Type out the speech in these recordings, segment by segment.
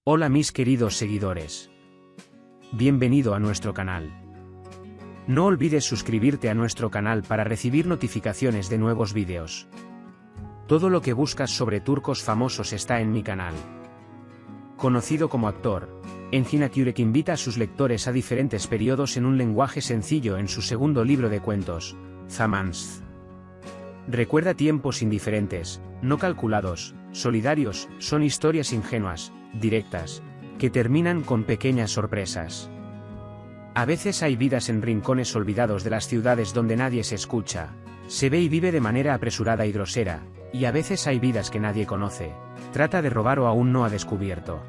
Hola mis queridos seguidores. Bienvenido a nuestro canal. No olvides suscribirte a nuestro canal para recibir notificaciones de nuevos vídeos. Todo lo que buscas sobre turcos famosos está en mi canal. Conocido como actor, Engin Akyürek invita a sus lectores a diferentes periodos en un lenguaje sencillo en su segundo libro de cuentos, Zamans. Recuerda tiempos indiferentes, no calculados, solidarios, son historias ingenuas, directas, que terminan con pequeñas sorpresas. A veces hay vidas en rincones olvidados de las ciudades donde nadie se escucha, se ve y vive de manera apresurada y grosera, y a veces hay vidas que nadie conoce, trata de robar o aún no ha descubierto.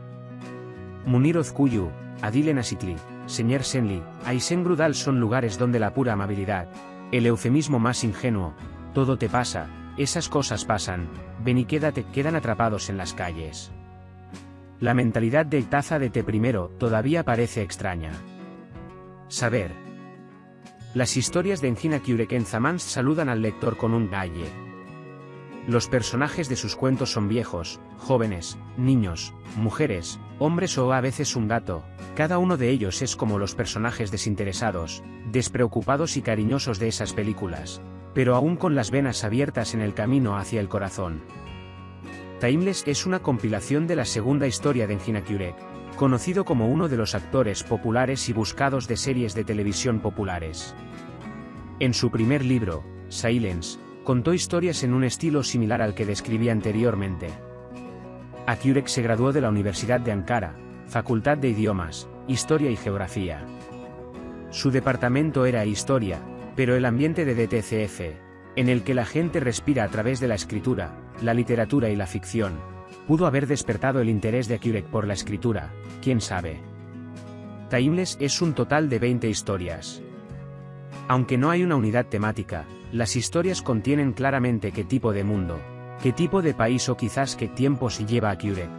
Munir Özkuyu, Adile Nasikli, Señor Senli, Aysen Grudal son lugares donde la pura amabilidad, el eufemismo más ingenuo, todo te pasa, esas cosas pasan, ven y quédate, quedan atrapados en las calles. La mentalidad de taza de té primero todavía parece extraña. Saber. Las historias de Engin Akyürek en Zamans saludan al lector con un galle. Los personajes de sus cuentos son viejos, jóvenes, niños, mujeres, hombres o a veces un gato. Cada uno de ellos es como los personajes desinteresados, despreocupados y cariñosos de esas películas, pero aún con las venas abiertas en el camino hacia el corazón. Timeless es una compilación de la segunda historia de Engin Akyürek, conocido como uno de los actores populares y buscados de series de televisión populares. En su primer libro, Silence, contó historias en un estilo similar al que describí anteriormente. Akyürek se graduó de la Universidad de Ankara, Facultad de Idiomas, Historia y Geografía. Su departamento era Historia, pero el ambiente de DTCF, en el que la gente respira a través de la escritura, la literatura y la ficción, pudo haber despertado el interés de Akyürek por la escritura, quién sabe. Timeless es un total de 20 historias. Aunque no hay una unidad temática, las historias contienen claramente qué tipo de mundo, qué tipo de país o quizás qué tiempos lleva Akyürek.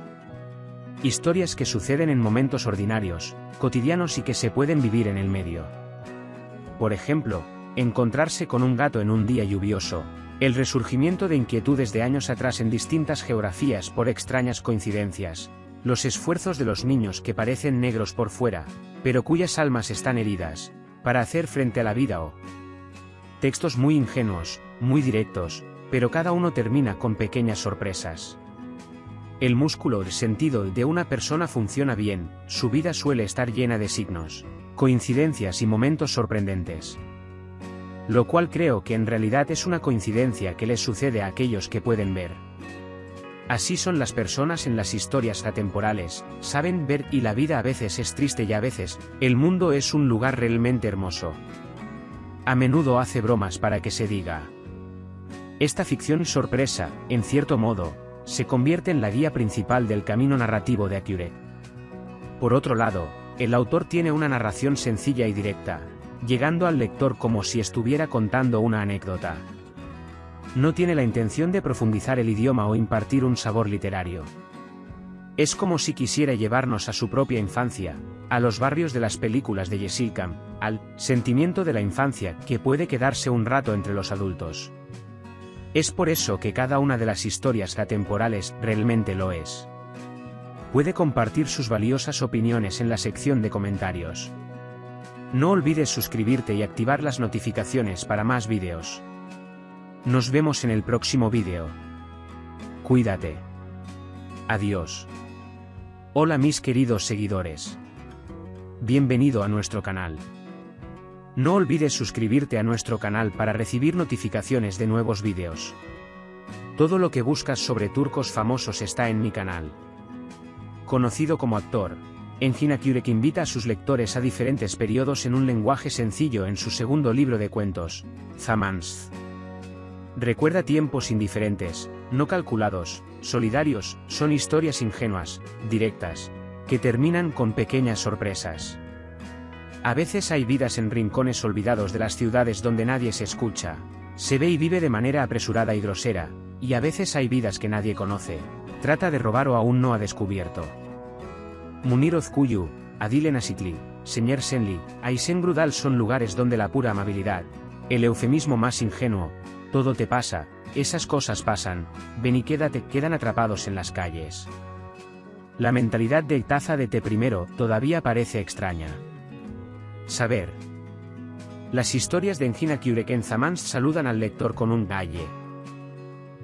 Historias que suceden en momentos ordinarios, cotidianos y que se pueden vivir en el medio. Por ejemplo, encontrarse con un gato en un día lluvioso, el resurgimiento de inquietudes de años atrás en distintas geografías por extrañas coincidencias, los esfuerzos de los niños que parecen negros por fuera, pero cuyas almas están heridas, para hacer frente a la vida o textos muy ingenuos, muy directos, pero cada uno termina con pequeñas sorpresas. El músculo, el sentido de una persona funciona bien, su vida suele estar llena de signos, coincidencias y momentos sorprendentes. Lo cual creo que en realidad es una coincidencia que les sucede a aquellos que pueden ver. Así son las personas en las historias atemporales, saben ver y la vida a veces es triste y a veces, el mundo es un lugar realmente hermoso. A menudo hace bromas para que se diga. Esta ficción sorpresa, en cierto modo, se convierte en la guía principal del camino narrativo de Akyürek. Por otro lado, el autor tiene una narración sencilla y directa, llegando al lector como si estuviera contando una anécdota. No tiene la intención de profundizar el idioma o impartir un sabor literario. Es como si quisiera llevarnos a su propia infancia, a los barrios de las películas de Yeşilçam, al sentimiento de la infancia que puede quedarse un rato entre los adultos. Es por eso que cada una de las historias atemporales realmente lo es. Puede compartir sus valiosas opiniones en la sección de comentarios. No olvides suscribirte y activar las notificaciones para más vídeos. Nos vemos en el próximo vídeo. Cuídate. Adiós. Hola mis queridos seguidores. Bienvenido a nuestro canal. No olvides suscribirte a nuestro canal para recibir notificaciones de nuevos vídeos. Todo lo que buscas sobre turcos famosos está en mi canal. Conocido como actor, Engin Akyürek invita a sus lectores a diferentes periodos en un lenguaje sencillo en su segundo libro de cuentos, Zamans. Recuerda tiempos indiferentes, no calculados, solidarios, son historias ingenuas, directas, que terminan con pequeñas sorpresas. A veces hay vidas en rincones olvidados de las ciudades donde nadie se escucha, se ve y vive de manera apresurada y grosera, y a veces hay vidas que nadie conoce, trata de robar o aún no ha descubierto. Munir Özkuyu, Adile Nasikli, Señor Senli, Aysen Grudal son lugares donde la pura amabilidad, el eufemismo más ingenuo, todo te pasa, esas cosas pasan, ven y quédate, quedan atrapados en las calles. La mentalidad de taza de té primero todavía parece extraña. Saber. Las historias de Engina Kyurek-en-Zamans saludan al lector con un galle.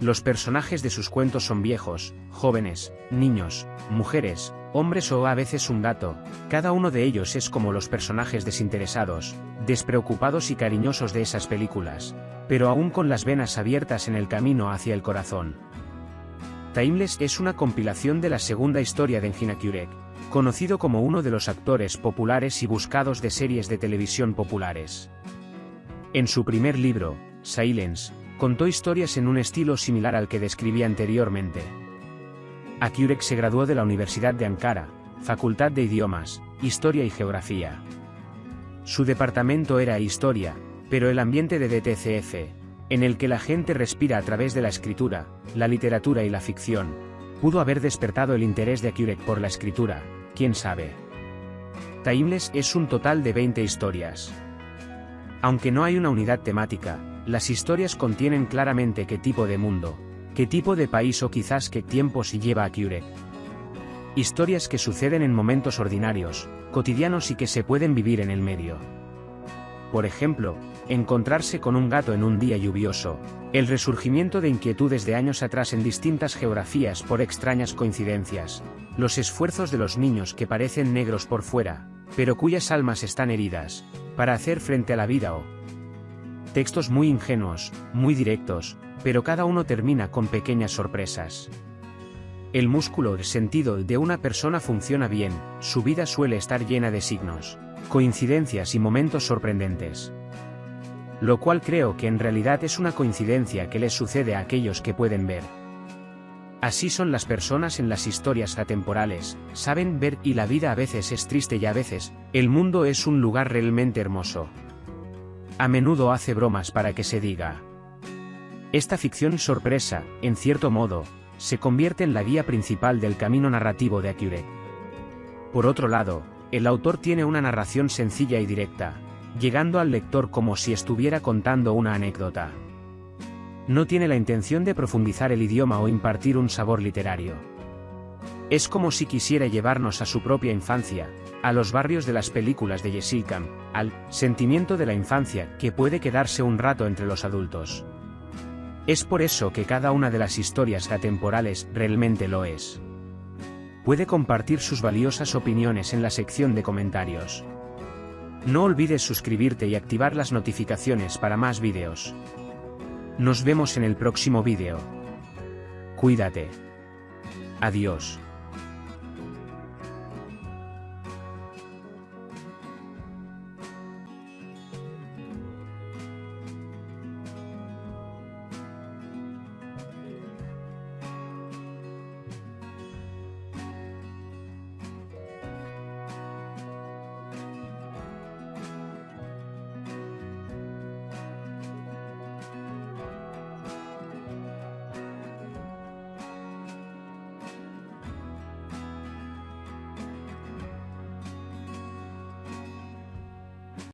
Los personajes de sus cuentos son viejos, jóvenes, niños, mujeres, hombres o a veces un gato. Cada uno de ellos es como los personajes desinteresados, despreocupados y cariñosos de esas películas, pero aún con las venas abiertas en el camino hacia el corazón. Timeless es una compilación de la segunda historia de Engina Kyurek, conocido como uno de los actores populares y buscados de series de televisión populares. En su primer libro, Silence, contó historias en un estilo similar al que describí anteriormente. Kyurek se graduó de la Universidad de Ankara, Facultad de Idiomas, Historia y Geografía. Su departamento era Historia, pero el ambiente de DTCF, en el que la gente respira a través de la escritura, la literatura y la ficción, pudo haber despertado el interés de Kyurek por la escritura, quién sabe. Timeless es un total de 20 historias. Aunque no hay una unidad temática, las historias contienen claramente qué tipo de mundo, qué tipo de país o quizás qué tiempo se lleva a Kyurek. Historias que suceden en momentos ordinarios, cotidianos y que se pueden vivir en el medio. Por ejemplo, encontrarse con un gato en un día lluvioso, el resurgimiento de inquietudes de años atrás en distintas geografías por extrañas coincidencias, los esfuerzos de los niños que parecen negros por fuera, pero cuyas almas están heridas, para hacer frente a la vida o textos muy ingenuos, muy directos, pero cada uno termina con pequeñas sorpresas. El músculo de sentido de una persona funciona bien, su vida suele estar llena de signos, coincidencias y momentos sorprendentes. Lo cual creo que en realidad es una coincidencia que les sucede a aquellos que pueden ver. Así son las personas en las historias atemporales, saben ver y la vida a veces es triste y a veces, el mundo es un lugar realmente hermoso. A menudo hace bromas para que se diga. Esta ficción sorpresa, en cierto modo, se convierte en la guía principal del camino narrativo de Kyurek. Por otro lado, el autor tiene una narración sencilla y directa, llegando al lector como si estuviera contando una anécdota. No tiene la intención de profundizar el idioma o impartir un sabor literario. Es como si quisiera llevarnos a su propia infancia, a los barrios de las películas de Yeşilçam, al sentimiento de la infancia que puede quedarse un rato entre los adultos. Es por eso que cada una de las historias atemporales realmente lo es. Puede compartir sus valiosas opiniones en la sección de comentarios. No olvides suscribirte y activar las notificaciones para más vídeos. Nos vemos en el próximo vídeo. Cuídate. Adiós.